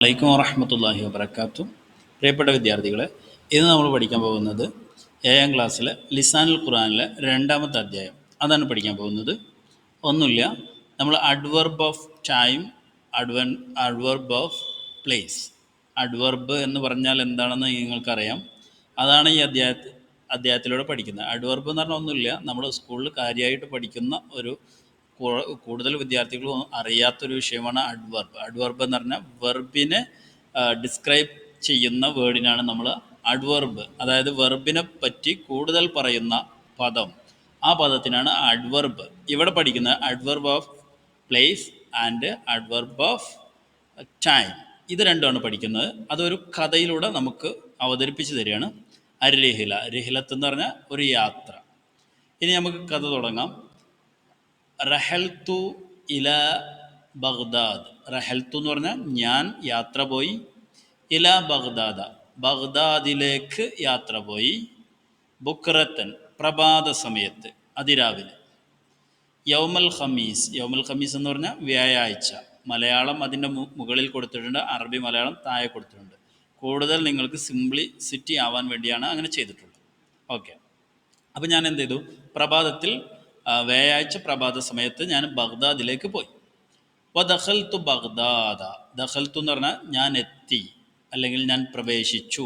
വലൈക്കും വറഹ്മത്തുള്ളാഹി വബറകാതുഹു. പ്രിയപ്പെട്ട വിദ്യാർത്ഥികളെ, ഇന്ന് നമ്മൾ പഠിക്കാൻ പോകുന്നത് 7ാം ക്ലാസ്സിലെ ലിസാനുൽ ഖുർആനിലെ 2ാമത്തെ അധ്യായം. അതാണ് പഠിക്കാൻ പോകുന്നത്. ഒന്നുമില്ല, നമ്മൾ adverb of time, adverb of place. Adverb എന്ന് പറഞ്ഞാൽ എന്താണെന്ന് നിങ്ങൾക്കറിയാം. അതാണ് ഈ അധ്യായത്തിലൂടെ പഠിക്കുന്നത്. അഡ്വർബ് എന്ന് പറഞ്ഞാൽ ഒന്നുമില്ല, നമ്മൾ സ്കൂളിൽ കാര്യമായിട്ട് പഠിക്കുന്ന ഒരു കൂടുതൽ വിദ്യാർത്ഥികളും അറിയാത്തൊരു വിഷയമാണ് അഡ്വർബ്. അഡ്വർബ് എന്ന് പറഞ്ഞാൽ വെർബിനെ ഡിസ്ക്രൈബ് ചെയ്യുന്ന വേർഡിനാണ് നമ്മൾ അഡ്വർബ്, അതായത് വെർബിനെ പറ്റി കൂടുതൽ പറയുന്ന പദം, ആ പദത്തിനാണ് അഡ്വർബ്. ഇവിടെ പഠിക്കുന്ന adverb of place and adverb of time, ഇത് രണ്ടുമാണ് പഠിക്കുന്നത്. അതൊരു കഥയിലൂടെ നമുക്ക് അവതരിപ്പിച്ച് തരികയാണ്. അരിഹില, റിഹിലത്ത് എന്ന് പറഞ്ഞാൽ ഒരു യാത്ര. ഇനി നമുക്ക് കഥ തുടങ്ങാം. റഹൽത്തു ഇല ബഗ്ദാദ്. റഹൽത്തു എന്ന് പറഞ്ഞാൽ ഞാൻ യാത്ര പോയി. ഇല ബഗ്ദാദ, ബഗ്ദാദിലേക്ക് യാത്ര പോയി. ബുക്രത്തൻ, പ്രഭാത സമയത്ത്, അതിരാവിലെ. യൗമൽ ഖമീസ്, യൗമൽ ഖമീസ് എന്ന് പറഞ്ഞാൽ വ്യാഴാഴ്ച. മലയാളം അതിൻ്റെ മുകളിൽ കൊടുത്തിട്ടുണ്ട്, അറബി മലയാളം താഴെ കൊടുത്തിട്ടുണ്ട്. കൂടുതൽ നിങ്ങൾക്ക് സിംപ്ലിസിറ്റി ആവാൻ വേണ്ടിയാണ് അങ്ങനെ ചെയ്തിട്ടുള്ളത്. ഓക്കെ, അപ്പോൾ ഞാൻ എന്ത് ചെയ്തു? പ്രഭാതത്തിൽ, വ്യാഴാഴ്ച പ്രഭാത സമയത്ത് ഞാൻ ബഗ്ദാദിലേക്ക് പോയി. ദഖൽത്തു ബഗ്ദാദ, ദഖൽത്തു എന്ന് പറഞ്ഞാൽ ഞാൻ എത്തി, അല്ലെങ്കിൽ ഞാൻ പ്രവേശിച്ചു.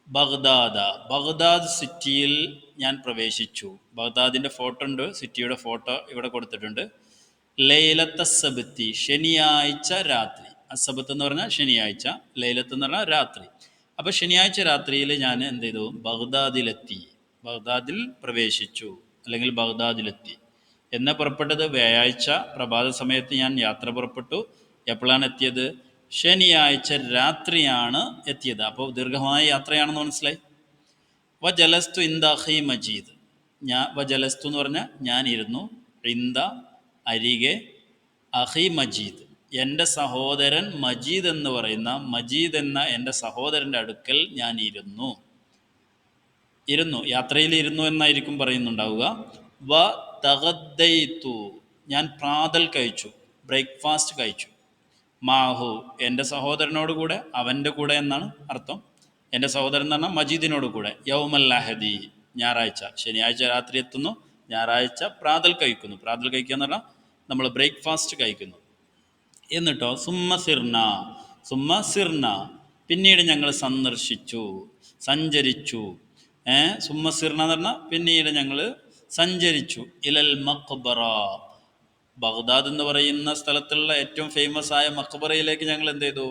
ബഗ്ദാദ, ബഗ്ദാദ് സിറ്റിയിൽ ഞാൻ പ്രവേശിച്ചു. ബഗ്ദാദിൻ്റെ ഫോട്ടോ ഉണ്ട്, സിറ്റിയുടെ ഫോട്ടോ ഇവിടെ കൊടുത്തിട്ടുണ്ട്. ലൈലത്ത സബത്തി, ശനിയാഴ്ച രാത്രി. അസബത്ത് എന്ന് പറഞ്ഞാൽ ശനിയാഴ്ച, ലൈലത്ത് എന്ന് പറഞ്ഞാൽ രാത്രി. അപ്പോൾ ശനിയാഴ്ച രാത്രിയിൽ ഞാൻ എന്ത് ചെയ്തു? ബഗ്ദാദിലെത്തി, ബഗ്ദാദിൽ പ്രവേശിച്ചു, അല്ലെങ്കിൽ ബഗ്ദാദിലെത്തി. എന്നെ പുറപ്പെട്ടത് വ്യാഴാഴ്ച പ്രഭാത സമയത്ത് ഞാൻ യാത്ര പുറപ്പെട്ടു. എപ്പോഴാണ് എത്തിയത്? ശനിയാഴ്ച രാത്രിയാണ് എത്തിയത്. അപ്പോൾ ദീർഘമായ യാത്രയാണെന്ന് മനസ്സിലായി. വജലസ്തു ഇന്ദ അഖി മജീദ്, വജലസ്തു എന്ന് പറഞ്ഞാൽ ഞാൻ ഇരുന്നു. ഇന്ദ, അരികെ, അഖി മജീദ്, എൻ്റെ സഹോദരൻ മജീദ് എന്ന എൻ്റെ സഹോദരൻ്റെ അടുക്കൽ ഞാൻ ഇരുന്നു. യാത്രയിൽ ഇരുന്നു എന്നായിരിക്കും പറയുന്നുണ്ടാവുക. വ തഗദ്ദൈതു, ഞാൻ പ്രാതൽ കഴിച്ചു, ബ്രേക്ക്ഫാസ്റ്റ് കഴിച്ചു. മാഹു, എൻ്റെ സഹോദരനോട് കൂടെ, അവൻ്റെ കൂടെ എന്നാണ് അർത്ഥം. എൻ്റെ സഹോദരൻ എന്ന് പറഞ്ഞാൽ മജീദിനോട് കൂടെ. യൗമൽ അഹദി, ഞായറാഴ്ച. ശനിയാഴ്ച രാത്രി എത്തുന്നു, ഞായറാഴ്ച പ്രാതൽ കഴിക്കുന്നു. പ്രാതൽ കഴിക്കുക എന്ന് പറഞ്ഞാൽ നമ്മൾ ബ്രേക്ക്ഫാസ്റ്റ് കഴിക്കുന്നു. എന്നിട്ടോ സുമ്മ സിർന, പിന്നീട് ഞങ്ങൾ സഞ്ചരിച്ചു. സുമ്മ സിർന എന്ന് പറഞ്ഞാൽ പിന്നീട് ഞങ്ങൾ സഞ്ചരിച്ചു. ഇലൽ മഖ്ബറ, ബഗ്ദാദ് എന്ന് പറയുന്ന സ്ഥലത്തുള്ള ഏറ്റവും ഫേമസ് ആയ മഖ്ബറയിലേക്ക് ഞങ്ങൾ എന്ത് ചെയ്തു?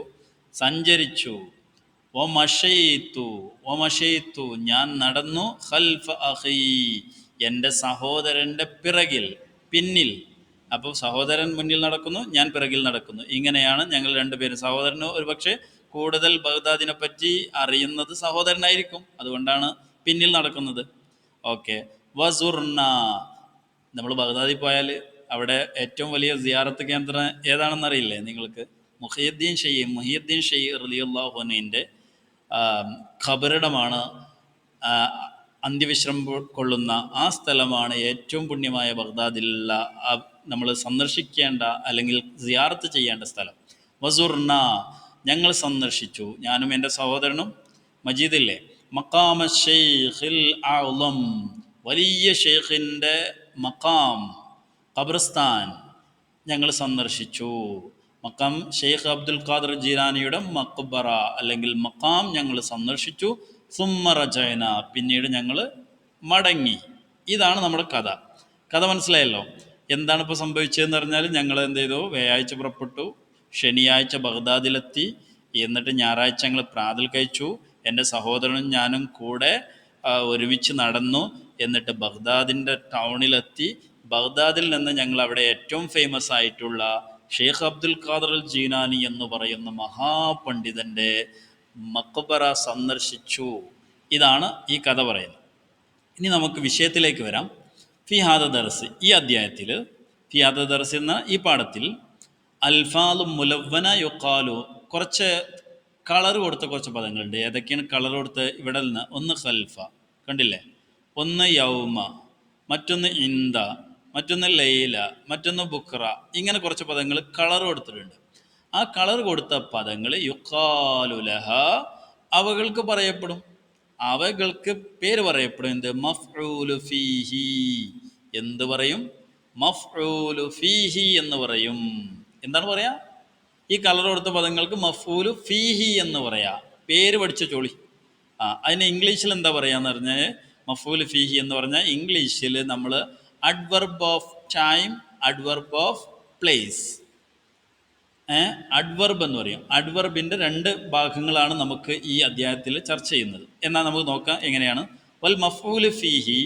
സഞ്ചരിച്ചു. വമശൈതു, ഞാൻ നടന്നു. ഖൽഫ അഖി, എൻ്റെ സഹോദരൻ്റെ പിന്നിൽ. അപ്പോൾ സഹോദരൻ മുന്നിൽ നടക്കുന്നു, ഞാൻ പിറകിൽ നടക്കുന്നു. ഇങ്ങനെയാണ് ഞങ്ങൾ രണ്ടുപേരും. സഹോദരന് ഒരുപക്ഷെ കൂടുതൽ ബഗ്ദാദിനെ പറ്റി അറിയുന്നത് സഹോദരനായിരിക്കും, അതുകൊണ്ടാണ് പിന്നിൽ നടക്കുന്നത്. ഓക്കെ. വസുർന, നമ്മൾ ബഗ്ദാദിൽ പോയാൽ അവിടെ ഏറ്റവും വലിയ സിയാറത്ത് കേന്ദ്രം ഏതാണെന്ന് അറിയില്ലേ നിങ്ങൾക്ക്? മുഹിയുദ്ദീൻ ഷെയ്ഖ് റളിയല്ലാഹു അൻഹുവിൻ്റെ ഖബറിടമാണ്, അന്ത്യവിശ്രമം കൊള്ളുന്ന ആ സ്ഥലമാണ് ഏറ്റവും പുണ്യമായ ബഗ്ദാദിലുള്ള നമ്മൾ സന്ദർശിക്കേണ്ട, അല്ലെങ്കിൽ സിയാറത്ത് ചെയ്യേണ്ട സ്ഥലം. വസുർന, ഞങ്ങൾ സന്ദർശിച്ചു, ഞാനും എൻ്റെ സഹോദരനും. മജീദില്ലേ, മഖാമ ഷെയ്ഖിൽ അഅ്ളം, വലിയ ഷെയ്ഖിൻ്റെ മഖാം, ഖബർസ്ഥാൻ ഞങ്ങൾ സന്ദർശിച്ചു. മഖാം ഷെയ്ഖ് അബ്ദുൽ ഖാദിർ ജീലാനിയുടെ മഖ്ബറ അല്ലെങ്കിൽ മഖാം ഞങ്ങൾ സന്ദർശിച്ചു. സുമ്മ റജഅന, പിന്നീട് ഞങ്ങൾ മടങ്ങി. ഇതാണ് നമ്മുടെ കഥ മനസ്സിലായല്ലോ. എന്താണ് ഇപ്പോൾ സംഭവിച്ചതെന്ന് പറഞ്ഞാൽ, ഞങ്ങൾ എന്ത് ചെയ്തു? വ്യാഴാഴ്ച പുറപ്പെട്ടു, ശനിയാഴ്ച ബഗ്ദാദിലെത്തി, എന്നിട്ട് ഞായറാഴ്ച ഞങ്ങൾ പ്രാതൽ കഴിച്ചു. എൻ്റെ സഹോദരനും ഞാനും കൂടെ ഒരുമിച്ച് നടന്നു. എന്നിട്ട് ബഗ്ദാദിൻ്റെ ടൗണിലെത്തി. ബഗ്ദാദിൽ നിന്ന് ഞങ്ങൾ അവിടെ ഏറ്റവും ഫേമസ് ആയിട്ടുള്ള ഷെയ്ഖ് അബ്ദുൽ ഖാദിർ ജീലാനി എന്ന് പറയുന്ന മഹാപണ്ഡിതൻ്റെ മഖ്ബറ സന്ദർശിച്ചു. ഇതാണ് ഈ കഥ പറയുന്നത്. ഇനി നമുക്ക് വിഷയത്തിലേക്ക് വരാം. ഫിഹാദ ദർസ്, ഈ അധ്യായത്തിൽ, ഫിഹാദ ദർസ് എന്ന ഈ പാഠത്തിൽ അൽഫാദു മുലവ്വന യുഖാലു, കുറച്ച് കളർ കൊടുത്ത കുറച്ച് പദങ്ങളുണ്ട്. ഏതൊക്കെയാണ് കളർ കൊടുത്ത്? ഇവിടെ നിന്ന് ഒന്ന് ഖൽഫ, കണ്ടില്ലേ? ഒന്ന് യൗമ, മറ്റൊന്ന് ഇന്ദ, മറ്റൊന്ന് ലൈല, മറ്റൊന്ന് ബുക്ര. ഇങ്ങനെ കുറച്ച് പദങ്ങൾ കളർ കൊടുത്തിട്ടുണ്ട്. ആ കളർ കൊടുത്ത പദങ്ങൾ യുഖാലുലഹ അവകൾക്ക് പറയപ്പെടും. അവകൾക്ക് പേര് പറയപ്പെടും. എന്ത്? മഫ്ഊലു ഫീഹി. എന്ത് പറയും? മഫ്ഊലു ഫീഹി എന്ന് പറയും. എന്താണ് പറയാ? ഈ കളർ കൊടുത്ത പദങ്ങൾക്ക് മഫ്ഊലു ഫീഹി എന്ന് പറയാ. പേര് പഠിച്ച ചോളി. അതിന് ഇംഗ്ലീഷിൽ എന്താ പറയാന്ന് പറഞ്ഞാൽ മഫ്ഊലു ഫീഹി എന്ന് പറഞ്ഞാൽ ഇംഗ്ലീഷിൽ നമ്മൾ adverb of time, adverb of place, adverb എന്ന് പറയും. അഡ്വർബിൻ്റെ രണ്ട് ഭാഗങ്ങളാണ് നമുക്ക് ഈ അധ്യായത്തിൽ ചർച്ച ചെയ്യുന്നത്. എന്നാൽ നമുക്ക് നോക്കാം എങ്ങനെയാണ്. വൽ മഫ്ഊലു ഫീഹി,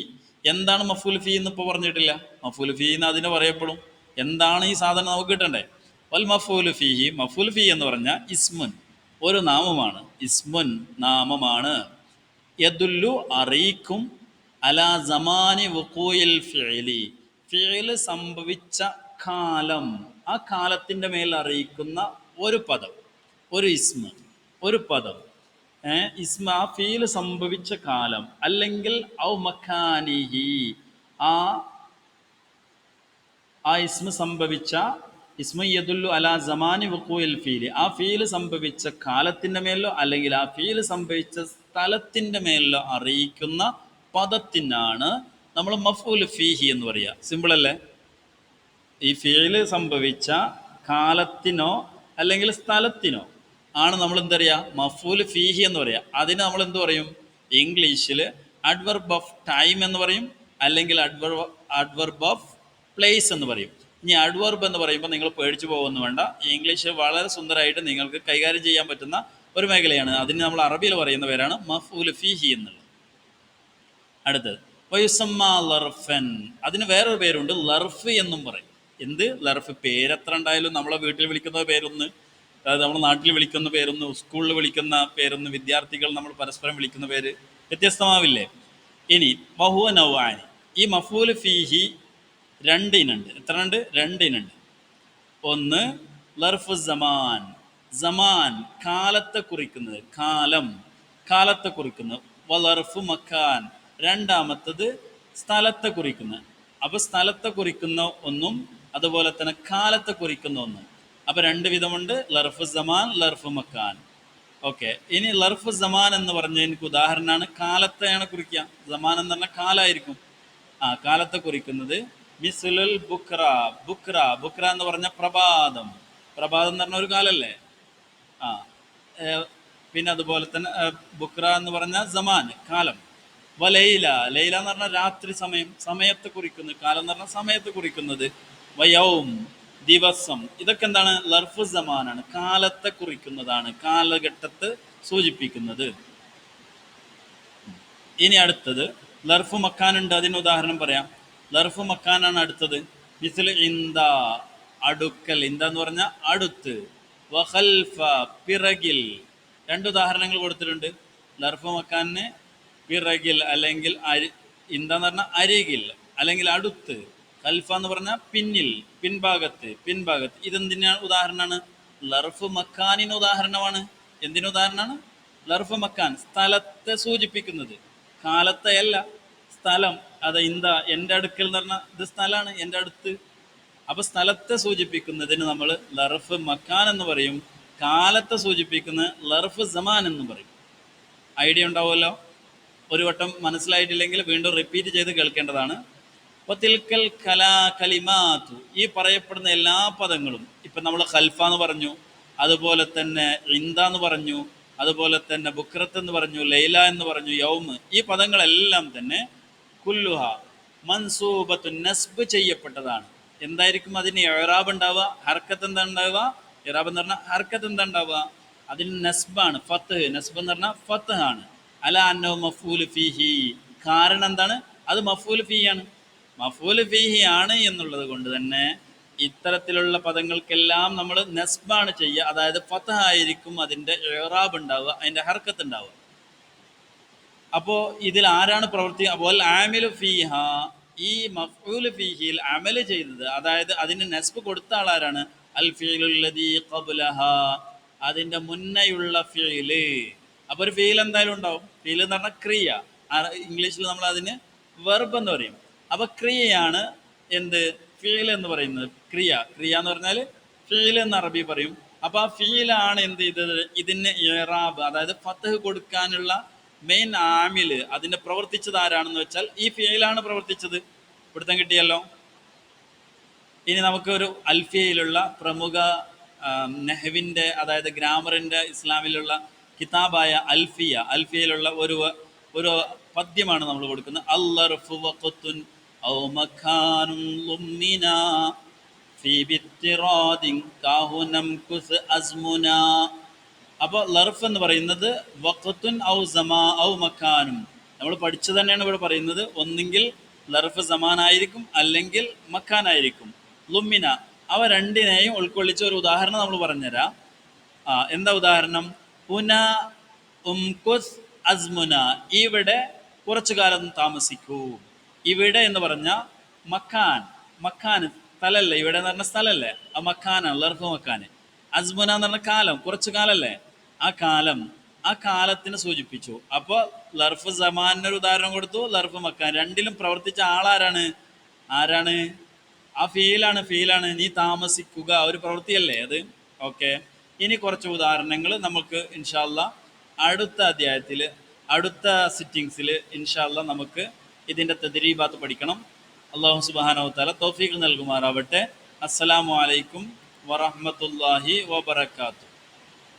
എന്താണ് മഫ്ഊലു ഫീഹി എന്ന് ഇപ്പോൾ പറഞ്ഞിട്ടില്ല. മഫ്ഊലു ഫീഹി എന്ന് അതിന് പറയപ്പെടും. എന്താണ് ഈ സാധനം നമുക്ക് കിട്ടണ്ടേ? വൽ മഫ്ഊലു ഫീഹി, മഫ്ഊലു ഫീഹി എന്ന് പറഞ്ഞാൽ ഇസ്മുൻ, ഒരു നാമമാണ്. ഇസ്മുൻ നാമമാണ്. യദുല്ലു അറിയിക്കും അലാ സമാനി വുഖൂഇൽ ഫിഇലി, ഫിഇല് സംഭവിച്ച കാലം, ആ കാലത്തിൻ്റെ മേൽ അറിയിക്കുന്ന ഒരു പദം, ഒരു ഇസ്മ, ഒരു പദം. ഇസ്മ ആ ഫീല് സംഭവിച്ച കാലം, അല്ലെങ്കിൽ ഔ മക്കാനിഹി, ആ ഇസ്മ സംഭവിച്ച ഇസ്മ യദുല്ലു അലാ സമാനി വുഖൂഇൽ ഫീല്, ആ ഫീല് സംഭവിച്ച കാലത്തിൻ്റെ മേലോ അല്ലെങ്കിൽ ആ ഫീല് സംഭവിച്ച സ്ഥലത്തിൻ്റെ മേലോ അറിയിക്കുന്ന പദത്തിനാണ് നമ്മൾ മഫ്ഊലു ഫീഹി എന്ന് പറയുക. സിമ്പിൾ അല്ലേ? ഈ ഫീല് സംഭവിച്ച കാലത്തിനോ അല്ലെങ്കിൽ സ്ഥലത്തിനോ ആണ് നമ്മൾ എന്താ പറയുക? മഫ്ഊലു ഫീഹി എന്ന് പറയുക. അതിന് നമ്മൾ എന്ത് പറയും? ഇംഗ്ലീഷിൽ അഡ്വർബ് ഓഫ് ടൈം എന്ന് പറയും, അല്ലെങ്കിൽ അഡ്വർബ് ഓഫ് പ്ലേസ് എന്ന് പറയും. ഇനി അഡ്വർബ് എന്ന് പറയുമ്പോൾ നിങ്ങൾ പേടിച്ചു പോകുന്നു വേണ്ട. ഇംഗ്ലീഷ് വളരെ സുന്ദരമായിട്ട് നിങ്ങൾക്ക് കൈകാര്യം ചെയ്യാൻ പറ്റുന്ന ഒരു മേഖലയാണ്. അതിന് നമ്മൾ അറബിയിൽ പറയുന്ന പേരാണ് മഫ്ഊലു ഫീഹി എന്നുള്ളത്. അടുത്തത് വയുസമ്മ ലർഫൻ, അതിന് വേറൊരു പേരുണ്ട്, ലർഫ് എന്നും പറയും. എന്ത്? ലർഫ്. പേരെത്ര ഉണ്ടായാലും നമ്മളെ വീട്ടിൽ വിളിക്കുന്ന പേരൊന്ന്, അതായത് നമ്മുടെ നാട്ടിൽ വിളിക്കുന്ന പേരൊന്ന്, സ്കൂളിൽ വിളിക്കുന്ന പേരൊന്ന്, വിദ്യാർത്ഥികൾ നമ്മൾ പരസ്പരം വിളിക്കുന്ന പേര് വ്യത്യസ്തമാവില്ലേ? ഇനി വഹുവ നൗആനി, ഈ മഫ്ഊലു ഫീഹി രണ്ടിനുണ്ട്. എത്ര ഉണ്ട്? രണ്ടിനുണ്ട്. ഒന്ന് ലർഫു സമാൻ, സമാൻ കാലത്തെ കുറിക്കുന്നത്, കാലം, കാലത്തെ കുറിക്കുന്നത്. വലർഫു മക്കാൻ, രണ്ടാമത്തത് സ്ഥലത്തെ കുറിക്കുന്നത്. അപ്പോൾ സ്ഥലത്തെ കുറിക്കുന്ന ഒന്നും അതുപോലെ തന്നെ കാലത്തെ കുറിക്കുന്ന ഒന്നും. അപ്പോൾ രണ്ട് വിധമുണ്ട്, ലർഫു സമാൻ, ലർഫു മക്കാൻ. ഓക്കെ. ഇനി ലർഫു സമാൻ എന്ന് പറഞ്ഞ എനിക്ക് ഉദാഹരണമാണ്, കാലത്തെയാണ് കുറിക്കുക. സമാൻ എന്ന് പറഞ്ഞാൽ കാലമായിരിക്കും. കാലത്തെ കുറിക്കുന്നത് മിസ്ലുൽ ബുക്ര, ബുക്ര, ബുക്ര എന്ന് പറഞ്ഞ പ്രഭാതം, പ്രഭാതം എന്ന് പറഞ്ഞ ഒരു കാലല്ലേ? പിന്നെ അതുപോലെ തന്നെ ബുക്ര എന്ന് പറഞ്ഞ സമാൻ, കാലം. വലൈല, ലൈല എന്ന് പറഞ്ഞാൽ രാത്രി സമയം, സമയത്തെ കുറിക്കുന്നത്. കാലം എന്ന് പറഞ്ഞാൽ സമയത്തെ കുറിക്കുന്നത്. വയൗം, ദിവസം. ഇതൊക്കെ എന്താണ്? ലർഫു സമാനാണ്, കാലത്തെ കുറിക്കുന്നതാണ്, കാലഘട്ടത്തെ സൂചിപ്പിക്കുന്നത്. ഇനി അടുത്തത് ലർഫു മക്കാനുണ്ട്. അതിന് ഉദാഹരണം പറയാം. ലർഫു മക്കാനാണ് അടുത്തത്. മിസ്ൽ ഇന്ദ, അടുക്കൽ. ഇന്ദ എന്ന് പറഞ്ഞാൽ അടുത്ത്. വഖൽഫ, പിറകിൽ. രണ്ട് ഉദാഹരണങ്ങൾ കൊടുത്തിട്ടുണ്ട്. ലർഫു മക്കാനിന് പിറകിൽ അല്ലെങ്കിൽ ഇന്ദ എന്ന് പറഞ്ഞാൽ അരികിൽ അല്ലെങ്കിൽ അടുത്ത്. ഖൽഫ എന്ന് പറഞ്ഞാൽ പിന്നിൽ, പിൻഭാഗത്ത്, പിൻഭാഗത്ത്. ഇതെന്തിനാണ് ഉദാഹരണമാണ്? ലർഫു മക്കാനിന് ഉദാഹരണമാണ്. എന്തിനു ഉദാഹരണമാണ്? ലർഫു മക്കാൻ, സ്ഥലത്തെ സൂചിപ്പിക്കുന്നത്, കാലത്തെ അല്ല, സ്ഥലം. അത് ഇന്ദ, എൻ്റെ അടുക്കൽ എന്ന് പറഞ്ഞാൽ ഇത് സ്ഥലമാണ്, എൻ്റെ അടുത്ത്. അപ്പോൾ സ്ഥലത്തെ സൂചിപ്പിക്കുന്നതിന് നമ്മൾ ലർഫ് മക്കാൻ എന്ന് പറയും. കാലത്തെ സൂചിപ്പിക്കുന്ന ലർഫ് സമാൻ എന്ന് പറയും. ഐഡിയ ഉണ്ടാവുമല്ലോ? ഒരു വട്ടം മനസ്സിലായിട്ടില്ലെങ്കിൽ വീണ്ടും റിപ്പീറ്റ് ചെയ്ത് കേൾക്കേണ്ടതാണ്. വതിൽക്കൽ കലിമാതു, ഈ പറയപ്പെടുന്ന എല്ലാ പദങ്ങളും, ഇപ്പം നമ്മൾ ഖൽഫ എന്ന് പറഞ്ഞു, അതുപോലെ തന്നെ ഇന്ദ എന്ന് പറഞ്ഞു, അതുപോലെ തന്നെ ബുക്രത്ത് എന്ന് പറഞ്ഞു, ലൈല എന്ന് പറഞ്ഞു, യൗമ്, ഈ പദങ്ങളെല്ലാം തന്നെ കുല്ലുഹ മൻസൂബത്തു, നസ്ബ് ചെയ്യപ്പെട്ടതാണ്. എന്തായിരിക്കും അതിന് ഇറാബ് ഉണ്ടാവുക? ഹർക്കത്ത് എന്താ ഉണ്ടാവുക? ഇറാബ് എന്ന് പറഞ്ഞാൽ ഹർക്കത്ത് എന്താ ഉണ്ടാവുക? അതിന് നസ്ബാണ്, ഫത്ത്. നസ്ബ് എന്ന് പറഞ്ഞാൽ ഫത്ത് ആണ്. അല അന്നോ മഫ്ഊലു ഫീഹി, കാരണം എന്താണ്? അത് മഫ്ഊലു ഫീഹി ആണ്. മഫ്ഊലു ഫീഹി ആണ് എന്നുള്ളത് കൊണ്ട് തന്നെ ഇത്തരത്തിലുള്ള പദങ്ങൾക്കെല്ലാം നമ്മൾ നസ്ബാണ് ചെയ്യുക. അതായത് ഫത്ത് ആയിരിക്കും അതിൻ്റെ ഇറാബ് ഉണ്ടാവുക, അതിൻ്റെ ഹർക്കത്ത് ഉണ്ടാവുക. അപ്പോൾ ഇതിൽ ആരാണ് പ്രവർത്തി? അപ്പോൾ ആമിലു ഫീഹ, ഈ മഫ്ഊലു ഫീഹിയിൽ അമല് ചെയ്തത്, അതായത് അതിന് നസ്ബ് കൊടുത്ത ആളാരാണ്? അൽ ഫീലുല്ലദീ ഖബ്ലഹ, അതിൻ്റെ മുന്നേയുള്ള ഫീല്. അപ്പോൾ ഒരു ഫീൽ എന്തായാലും ഉണ്ടാവും. ഫീൽ എന്ന് പറഞ്ഞാൽ ക്രിയ. ഇംഗ്ലീഷിൽ നമ്മൾ അതിന് വെർബ് എന്ന് പറയും. അപ്പോൾ ക്രിയയാണ് എന്ത്? ഫീൽ എന്ന് പറയുന്നത്. ക്രിയ, ക്രിയ എന്ന് പറഞ്ഞാൽ ഫീൽ എന്ന് അറബി പറയും. അപ്പോൾ ആ ഫീലാണ് എന്ത് ചെയ്തത്, ഇതിന് ഇറാബ് അതായത് ഫത്ഹ് കൊടുക്കാനുള്ള മെയിൻ ആമില് അതിനെ പ്രവർത്തിച്ചത് ആരാണെന്ന് വെച്ചാൽ ഈ ഫീലാണ് പ്രവർത്തിച്ചത്. പിടുത്തം കിട്ടിയല്ലോ. ഇനി നമുക്കൊരു അൽഫിയയിലുള്ള പ്രമുഖ നെഹ്വിൻ്റെ അതായത് ഗ്രാമറിൻ്റെ ഇസ്ലാമിലുള്ള കിതാബായ അൽഫിയയിലുള്ള ഒരു പദ്യമാണ് നമ്മൾ കൊടുക്കുന്നത്. അല്ലർഫു വഖത്തുൻ ഔ മക്കാനുൻ ളുമ്മിന ഫീ ബിത്തിറാദിൻ കാഹുനം കുസ് അസ്മുന. അപ്പോൾ ലർഫ് എന്ന് പറയുന്നത് വഖത്തുൻ ഔ സമാ ഔ മക്കാനും, നമ്മൾ പഠിച്ചു തന്നെയാണ് ഇവിടെ പറയുന്നത്. ഒന്നെങ്കിൽ ലർഫ് സമാനായിരിക്കും അല്ലെങ്കിൽ മക്കാനായിരിക്കും. ലുമ്മിന അവ രണ്ടിനെയും ഉൾക്കൊള്ളിച്ച ഒരു ഉദാഹരണം നമ്മൾ പറഞ്ഞുതരാം. എന്താ ഉദാഹരണം? പുന ഉംകുസ് അസ്മുന, ഇവിടെ കുറച്ചു കാലം താമസിക്കൂ. ഇവിടെ എന്ന് പറഞ്ഞ മക്കാൻ, മക്കാൻ സ്ഥലല്ലേ, ഇവിടെ എന്ന് പറഞ്ഞ സ്ഥലല്ലേ, ആ മക്കാനാണ് ലർഫ് മക്കാന്. അസ്മുന എന്ന് പറഞ്ഞ കാലം, കുറച്ചു കാലല്ലേ, ആ കാലം, ആ കാലത്തിനെ സൂചിപ്പിച്ചു. അപ്പോൾ ലർഫ് സമാനൊരു ഉദാഹരണം കൊടുത്തു, ലർഫ് മക്കാൻ, രണ്ടിലും പ്രവർത്തിച്ച ആളാരാണ്? ആരാണ്? ആ ഫീലാണ് നീ താമസിക്കുക, ഒരു പ്രവൃത്തിയല്ലേ അത്. ഓക്കെ, ഇനി കുറച്ച് ഉദാഹരണങ്ങൾ നമുക്ക് ഇൻഷാ അല്ലാ അടുത്ത അധ്യായത്തിൽ, അടുത്ത സിറ്റിങ്സിൽ ഇൻഷാ അല്ലാ നമുക്ക് ഇതിൻ്റെ തദ്രീബാത്ത് പഠിക്കണം. അല്ലാഹു സുബ്ഹാനഹു വ തആല തൗഫീഖ് നൽകുമാറാവട്ടെ. അസ്സലാമു അലൈക്കും വറഹ്മത്തുള്ളാഹി വബറകാതുഹു.